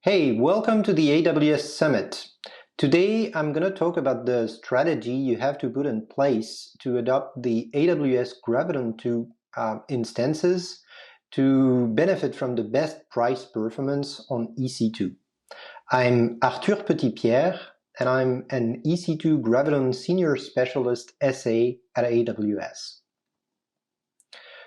Hey, welcome to the AWS Summit. Today I'm going to talk about the strategy you have to put in place to adopt the AWS Graviton 2 instances to benefit from the best price performance on EC2. I'm Arthur Petitpierre, and I'm an EC2 Graviton Senior Specialist SA at AWS.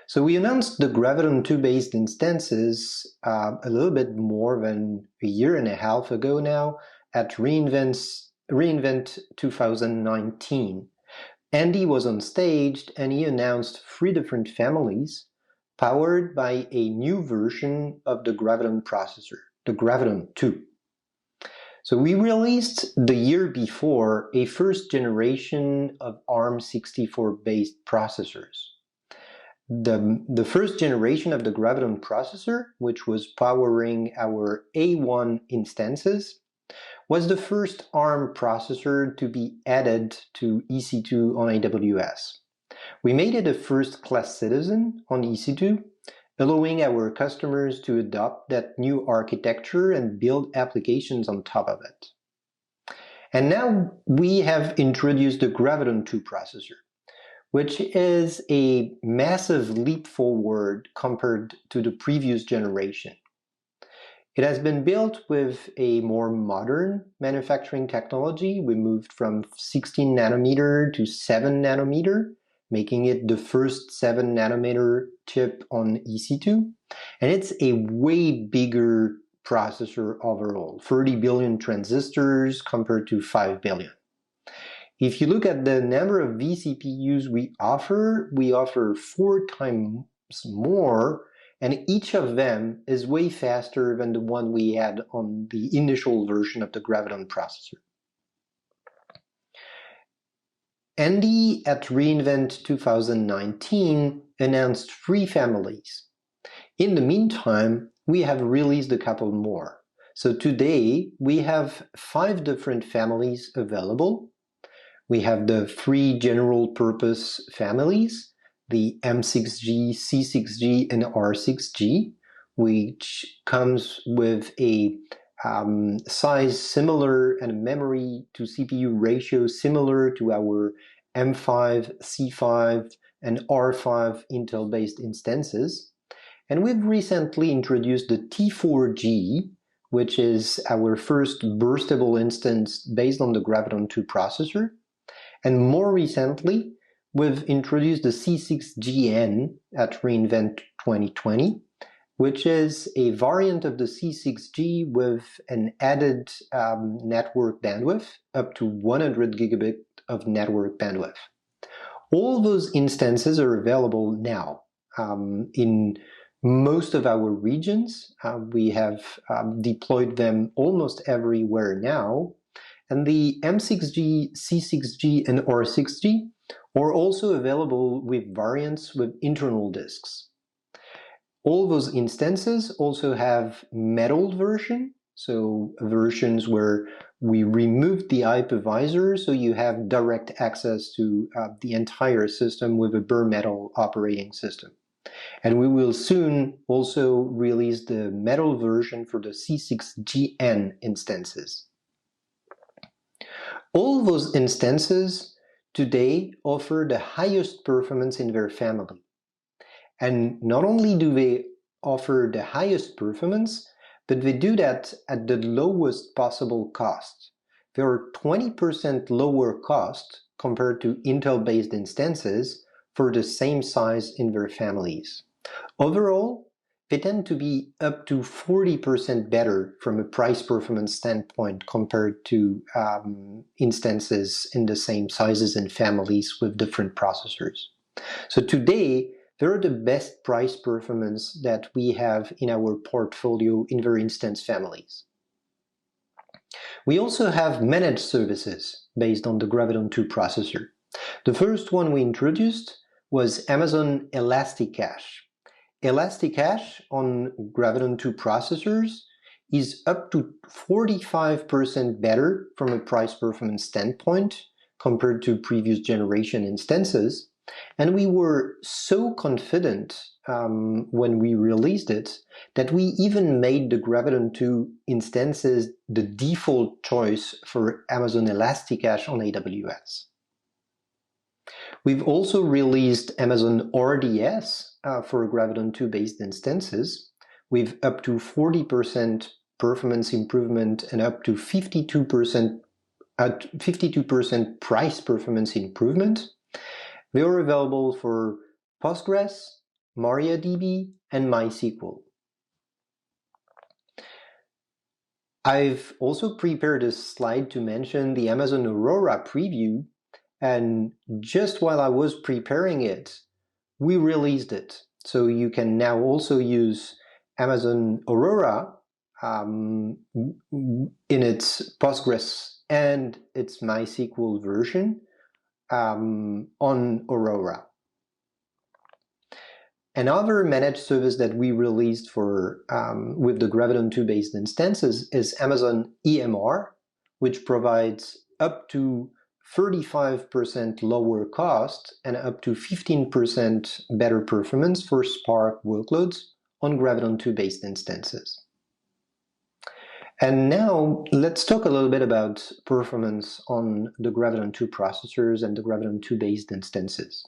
So we announced the Graviton 2 based instances a little bit more than a year and a half ago now at reInvent 2019. Andy was on stage and he announced 3 different families powered by a new version of the Graviton processor, the Graviton 2. So we released the year before a first generation of ARM64 based processors. The first generation of the Graviton processor, which was powering our A1 instances, was the first ARM processor to be added to EC2 on AWS. We made it a first-class citizen on EC2, allowing our customers to adopt that new architecture and build applications on top of it. And now we have introduced the Graviton 2 processor, which is a massive leap forward compared to the previous generation. It has been built with a more modern manufacturing technology. We moved from 16 nanometer to 7 nanometer, making it the first 7 nanometer chip on EC2. And it's a way bigger processor overall, 30 billion transistors compared to 5 billion. If you look at the number of vCPUs we offer 4 times more, and each of them is way faster than the one we had on the initial version of the Graviton processor. Andy at reInvent 2019 announced 3 families. In the meantime, we have released a couple more. So today, we have 5 different families available. We have the 3 general purpose families, the M6G, C6G, and R6G, which comes with a size similar and a memory to CPU ratio similar to our M5, C5, and R5 Intel-based instances. And we've recently introduced the T4G, which is our first burstable instance based on the Graviton 2 processor. And more recently, we've introduced the C6GN at reInvent 2020, which is a variant of the C6G with an added network bandwidth, up to 100 gigabit of network bandwidth. All those instances are available now in most of our regions. We have deployed them almost everywhere now. And the M6G, C6G, and R6G are also available with variants with internal disks. All those instances also have metal version, so versions where we removed the hypervisor, so you have direct access to the entire system with a bare metal operating system. And we will soon also release the metal version for the C6GN instances. All those instances today offer the highest performance in their family. And not only do they offer the highest performance, but they do that at the lowest possible cost. They are 20% lower cost compared to Intel-based instances for the same size in their families. Overall, they tend to be up to 40% better from a price-performance standpoint compared to instances in the same sizes and families with different processors. So today, they're the best price performance that we have in our portfolio in their instance families. We also have managed services based on the Graviton 2 processor. The first one we introduced was Amazon ElastiCache. ElastiCache on Graviton 2 processors is up to 45% better from a price performance standpoint compared to previous generation instances, And we were so confident when we released it that we even made the Graviton 2 instances the default choice for Amazon Elasticache on AWS. We've also released Amazon RDS for Graviton 2 based instances with up to 40% performance improvement and up to 52% price performance improvement. They are available for Postgres, MariaDB, and MySQL. I've also prepared a slide to mention the Amazon Aurora preview, and just while I was preparing it, we released it. So you can now also use Amazon Aurora in its Postgres and its MySQL version on Aurora. Another managed service that we released for with the Graviton 2 based instances is Amazon EMR, which provides up to 35% lower cost and up to 15% better performance for Spark workloads on Graviton 2 based instances. And now let's talk a little bit about performance on the Graviton 2 processors and the Graviton 2 based instances.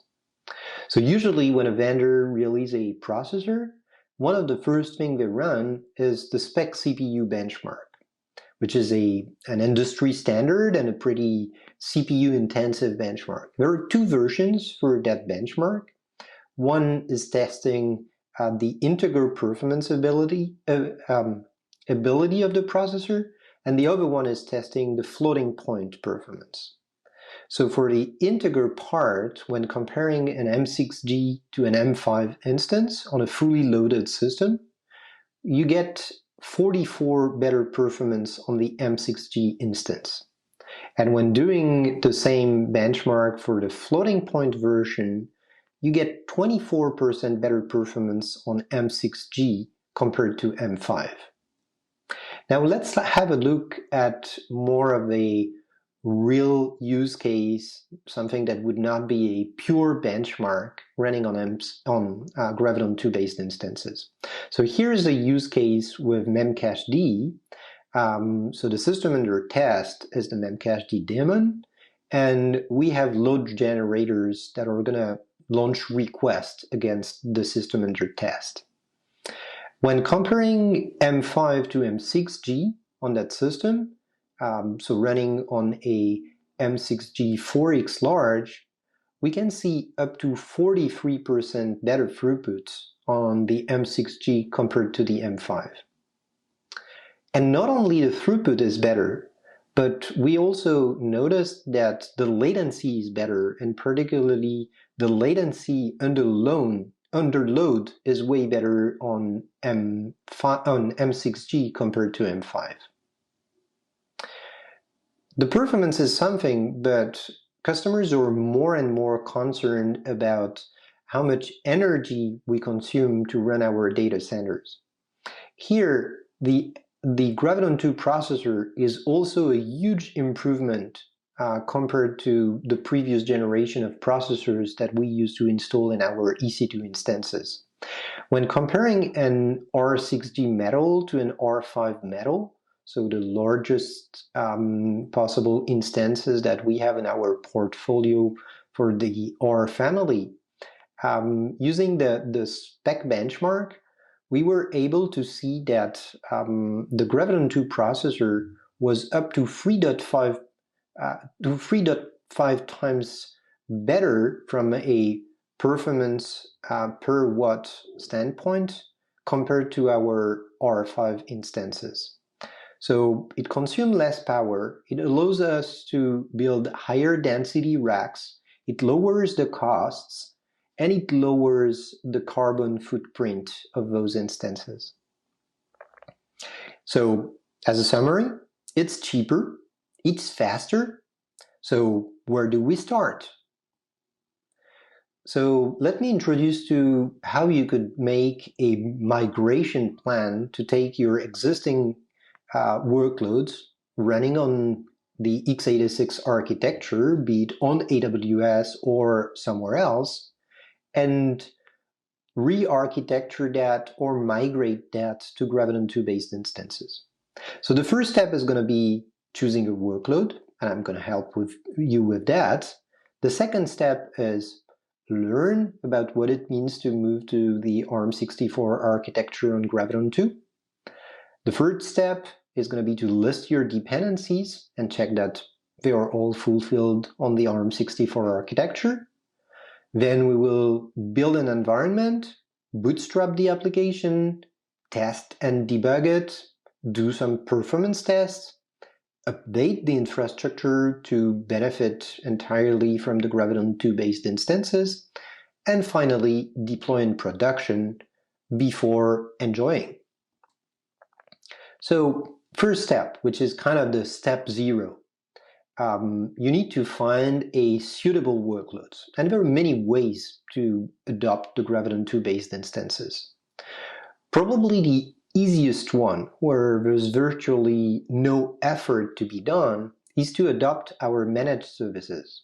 So usually when a vendor releases a processor, one of the first things they run is the spec CPU benchmark, which is an industry standard and a pretty CPU intensive benchmark. There are two versions for that benchmark. One is testing the integer performance ability of the processor, and the other one is testing the floating point performance. So for the integer part, when comparing an M6G to an M5 instance on a fully loaded system, you get 44 better performance on the M6G instance. And when doing the same benchmark for the floating point version, you get 24% better performance on M6G compared to M5. Now let's have a look at more of a real use case, something that would not be a pure benchmark running on Graviton 2 based instances. So here's a use case with Memcached. So the system under test is the Memcached daemon, and we have load generators that are going to launch requests against the system under test. When comparing M5 to M6G on that system, so running on a M6G 4x large, we can see up to 43% better throughput on the M6G compared to the M5. And not only the throughput is better, but we also noticed that the latency is better, and particularly the latency under load is way better on M6G compared to M5. The performance is something, but customers are more and more concerned about how much energy we consume to run our data centers. Here, the Graviton 2 processor is also a huge improvement compared to the previous generation of processors that we used to install in our EC2 instances. When comparing an R6G metal to an R5 metal, so the largest possible instances that we have in our portfolio for the R family, using the spec benchmark, we were able to see that the Graviton 2 processor was up to 3.5 times better from a performance per watt standpoint compared to our R5 instances. So it consumes less power, it allows us to build higher density racks, it lowers the costs, and it lowers the carbon footprint of those instances. So as a summary, it's cheaper, it's faster. So where do we start? So let me introduce you how you could make a migration plan to take your existing workloads running on the x86 architecture, be it on AWS or somewhere else, and re-architecture that or migrate that to Graviton 2 based instances. So the first step is going to be choosing a workload, and I'm going to help you with that. The second step is learn about what it means to move to the ARM64 architecture on Graviton 2. The third step is going to be to list your dependencies and check that they are all fulfilled on the ARM64 architecture. Then we will build an environment, bootstrap the application, test and debug it, do some performance tests, update the infrastructure to benefit entirely from the Graviton 2 based instances, and finally deploy in production before enjoying. So first step, which is kind of the step 0, you need to find a suitable workload. And there are many ways to adopt the Graviton 2 based instances. Probably the easiest one, where there's virtually no effort to be done, is to adopt our managed services.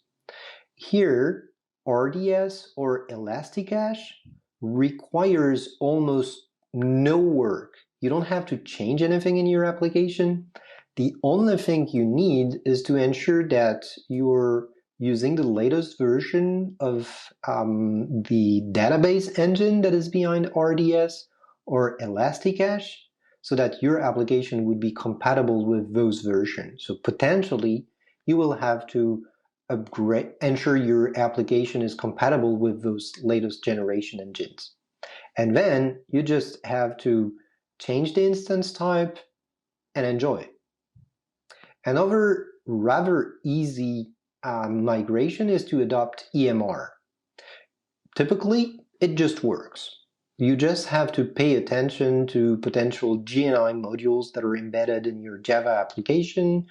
Here, RDS or Elasticache requires almost no work. You don't have to change anything in your application. The only thing you need is to ensure that you're using the latest version of the database engine that is behind RDS or Elasticache, so that your application would be compatible with those versions. So potentially, you will have to ensure your application is compatible with those latest generation engines. And then you just have to change the instance type and enjoy. Another rather easy migration is to adopt EMR. Typically, it just works. You just have to pay attention to potential GNI modules that are embedded in your Java application,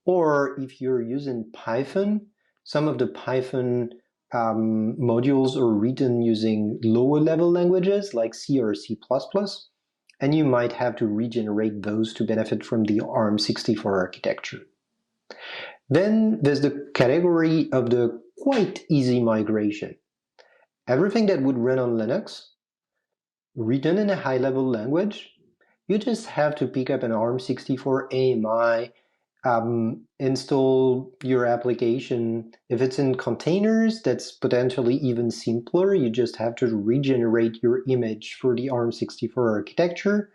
or if you're using Python, some of the Python modules are written using lower level languages like C or C++, and you might have to regenerate those to benefit from the ARM64 architecture. Then there's the category of the quite easy migration. Everything that would run on Linux, written in a high-level language, you just have to pick up an ARM64 AMI, install your application. If it's in containers, that's potentially even simpler. You just have to regenerate your image for the ARM64 architecture.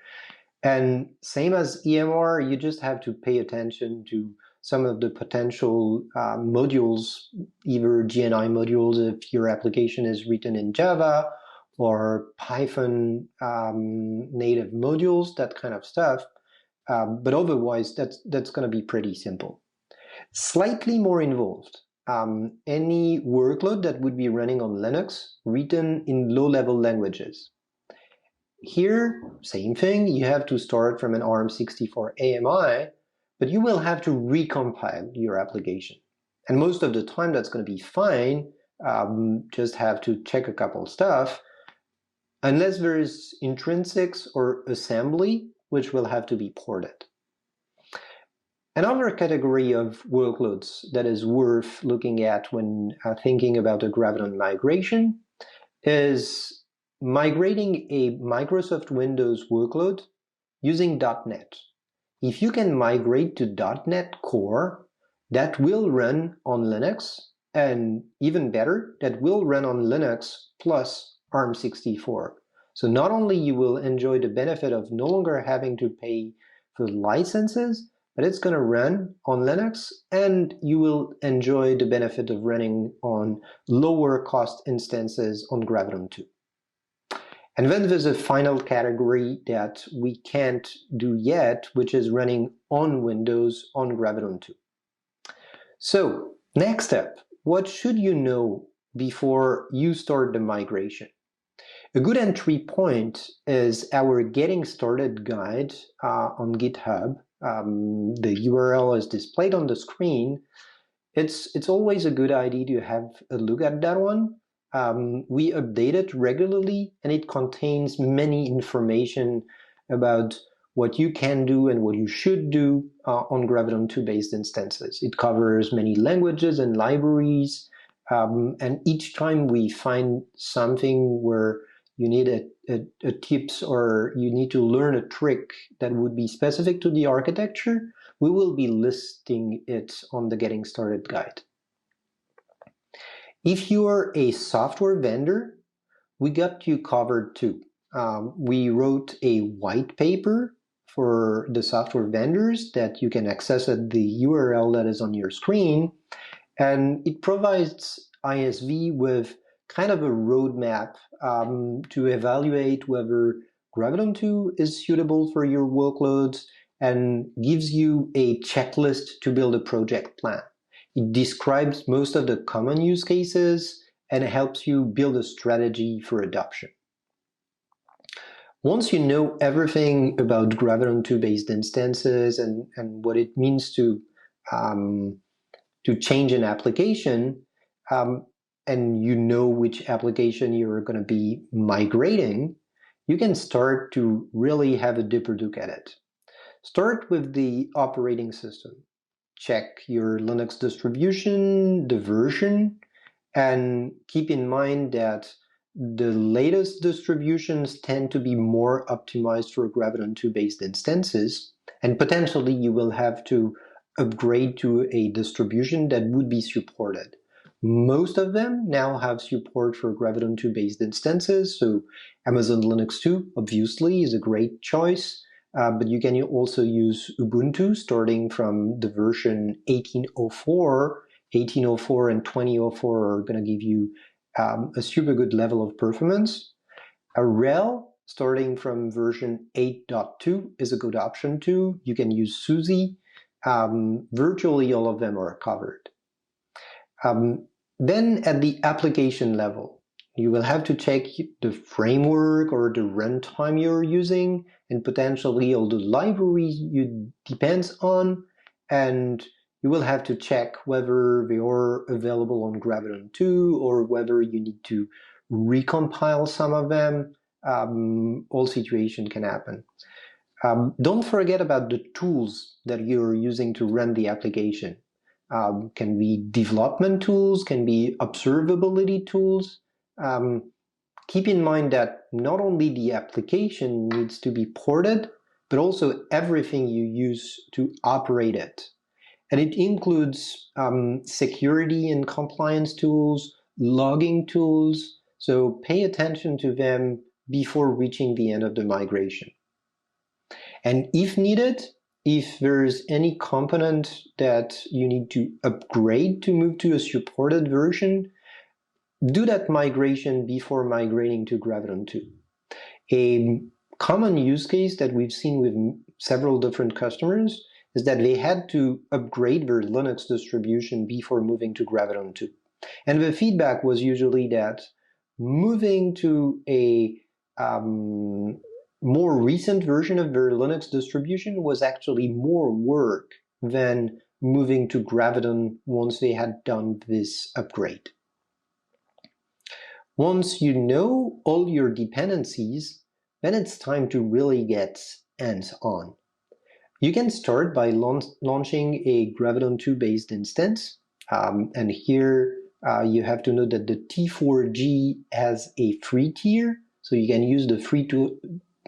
And same as EMR, you just have to pay attention to some of the potential modules, either GNI modules if your application is written in Java, or Python native modules, that kind of stuff. But otherwise, that's going to be pretty simple. Slightly more involved, any workload that would be running on Linux written in low-level languages. Here, same thing, you have to start from an ARM64 AMI, but you will have to recompile your application. And most of the time that's going to be fine, just have to check a couple stuff, unless there is intrinsics or assembly, which will have to be ported. Another category of workloads that is worth looking at when thinking about a Graviton migration is migrating a Microsoft Windows workload using .NET. If you can migrate to .NET Core, that will run on Linux, and even better, that will run on Linux plus ARM64. So not only you will enjoy the benefit of no longer having to pay for licenses, but it's going to run on Linux, and you will enjoy the benefit of running on lower cost instances on Graviton 2. And then there's a final category that we can't do yet, which is running on Windows on Graviton 2. So next step, what should you know before you start the migration? A good entry point is our Getting Started guide on GitHub. The URL is displayed on the screen. It's always a good idea to have a look at that one. We update it regularly, and it contains many information about what you can do and what you should do on Graviton 2 based instances. It covers many languages and libraries, and each time we find something where you need a tips or you need to learn a trick that would be specific to the architecture, we will be listing it on the Getting Started guide. If you are a software vendor, we got you covered too. We wrote a white paper for the software vendors that you can access at the URL that is on your screen, and it provides ISV with kind of a roadmap to evaluate whether Graviton 2 is suitable for your workloads and gives you a checklist to build a project plan. It describes most of the common use cases and helps you build a strategy for adoption. Once you know everything about Graviton 2 based instances and what it means to change an application, and you know which application you're going to be migrating, you can start to really have a deeper look at it. Start with the operating system. Check your Linux distribution, the version, and keep in mind that the latest distributions tend to be more optimized for Graviton 2 based instances, and potentially you will have to upgrade to a distribution that would be supported. Most of them now have support for Graviton 2 based instances, so Amazon Linux 2 obviously is a great choice, but you can also use Ubuntu starting from the version 18.04. 18.04 and 20.04 are going to give you a super good level of performance. A RHEL starting from version 8.2 is a good option too. You can use SUSE. Virtually all of them are covered. Then at the application level, you will have to check the framework or the runtime you're using and potentially all the libraries it depends on, and you will have to check whether they are available on Graviton 2 or whether you need to recompile some of them. All situations can happen. Don't forget about the tools that you're using to run the application. Can be development tools, can be observability tools. Keep in mind that not only the application needs to be ported, but also everything you use to operate it. And it includes security and compliance tools, logging tools, so pay attention to them before reaching the end of the migration. And if needed, if there's any component that you need to upgrade to move to a supported version, do that migration before migrating to Graviton 2. A common use case that we've seen with several different customers is that they had to upgrade their Linux distribution before moving to Graviton 2. And the feedback was usually that moving to a more recent version of their Linux distribution was actually more work than moving to Graviton once they had done this upgrade. Once you know all your dependencies, then it's time to really get hands-on. You can start by launching a Graviton 2 based instance, and here you have to know that the T4G has a free tier, so you can use the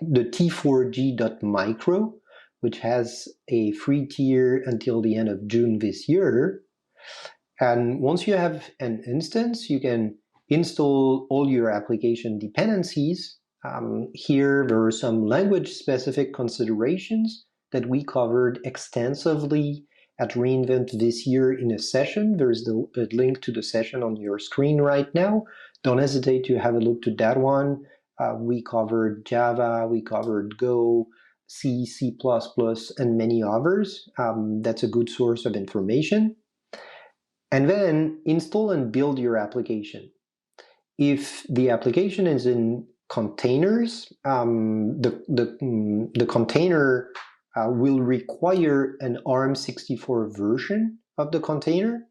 T4G.micro, which has a free tier until the end of June this year. And once you have an instance, you can install all your application dependencies. Here there are some language-specific considerations that we covered extensively at reInvent this year in a session. There's a link to the session on your screen right now. Don't hesitate to have a look to that one. We covered Java, we covered Go, C, C++, and many others. That's a good source of information. And then install and build your application. If the application is in containers, the container will require an ARM64 version of the container.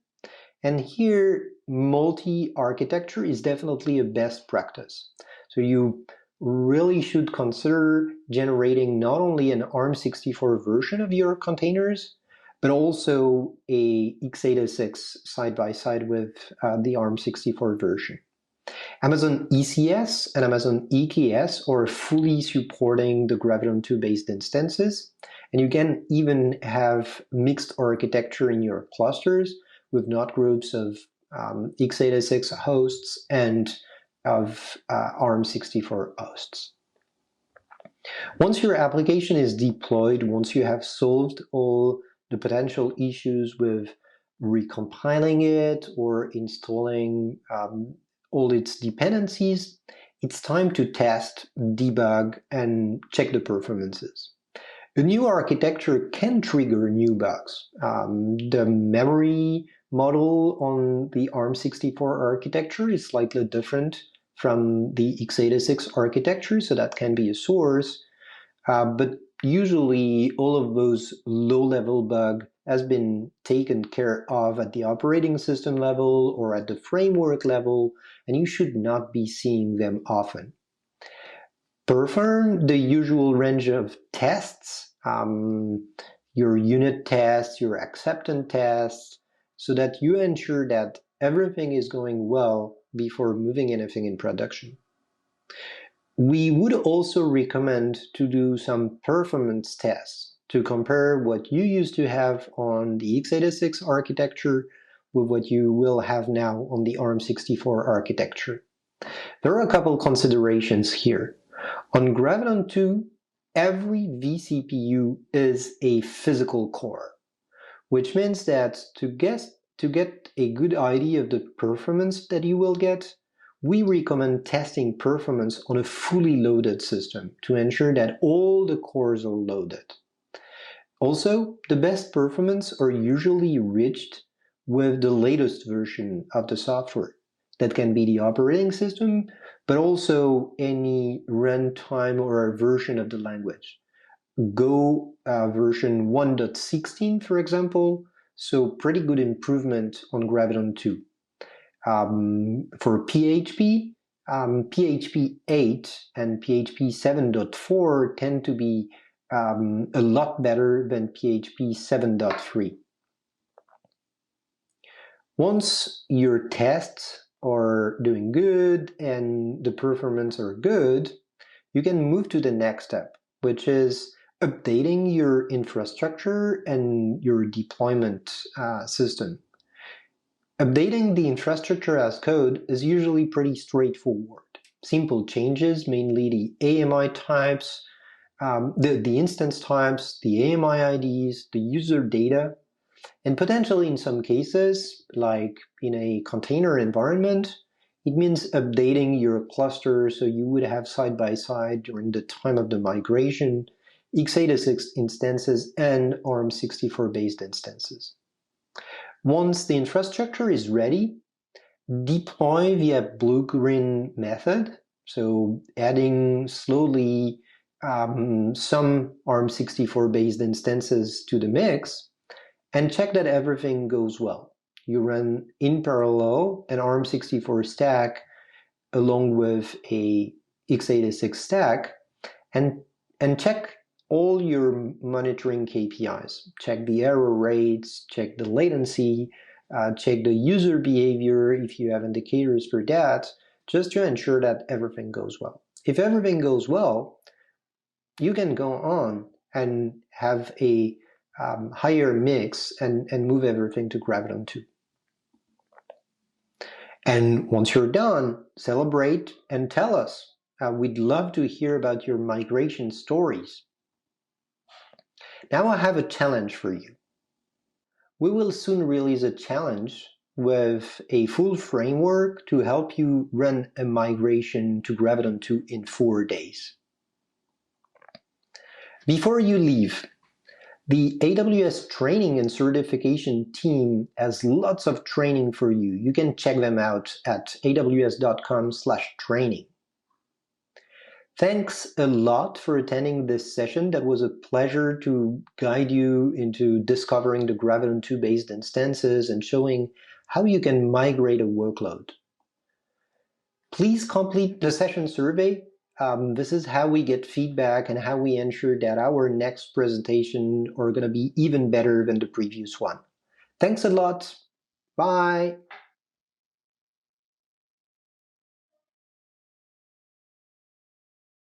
And here, multi-architecture is definitely a best practice. So you really should consider generating not only an ARM64 version of your containers, but also a x86 side by side with the ARM64 version. Amazon ECS and Amazon EKS are fully supporting the Graviton 2 based instances, and you can even have mixed architecture in your clusters with node groups of x86 hosts and of ARM64 hosts. Once your application is deployed, once you have solved all the potential issues with recompiling it or installing all its dependencies, it's time to test, debug, and check the performances. A new architecture can trigger new bugs. The memory model on the ARM64 architecture is slightly different from the x86 architecture, so that can be a source. But usually all of those low-level bugs has been taken care of at the operating system level or at the framework level, and you should not be seeing them often. Perform the usual range of tests, your unit tests, your acceptance tests, so that you ensure that everything is going well before moving anything in production. We would also recommend to do some performance tests to compare what you used to have on the x86 architecture with what you will have now on the ARM64 architecture. There are a couple considerations here. On Graviton 2, every vCPU is a physical core, which means that to get a good idea of the performance that you will get, we recommend testing performance on a fully loaded system to ensure that all the cores are loaded. Also, the best performance are usually reached with the latest version of the software. That can be the operating system, but also any runtime or a version of the language. Go version 1.16, for example, so pretty good improvement on Graviton 2. For PHP, PHP 8 and PHP 7.4 tend to be a lot better than PHP 7.3. Once your tests are doing good and the performance are good, you can move to the next step, which is updating your infrastructure and your deployment system. Updating the infrastructure as code is usually pretty straightforward. Simple changes, mainly the AMI types, the instance types, the AMI IDs, the user data, and potentially in some cases, like in a container environment, it means updating your cluster so you would have side by side during the time of the migration x86 instances and ARM64 based instances. Once the infrastructure is ready, deploy via blue-green method, so adding slowly some ARM64 based instances to the mix, and check that everything goes well. You run in parallel an ARM64 stack along with a x86 stack and check all your monitoring KPIs. Check the error rates, check the latency, check the user behavior if you have indicators for that, just to ensure that everything goes well. If everything goes well, you can go on and have a higher mix and move everything to Graviton 2. And once you're done, celebrate and tell us. We'd love to hear about your migration stories. Now I have a challenge for you. We will soon release a challenge with a full framework to help you run a migration to Graviton 2 in 4 days. Before you leave, the AWS training and certification team has lots of training for you. You can check them out at aws.com/training. Thanks a lot for attending this session. That was a pleasure to guide you into discovering the Graviton 2 based instances and showing how you can migrate a workload. Please complete the session survey This is how we get feedback and how we ensure that our next presentation are going to be even better than the previous one. Thanks a lot. Bye.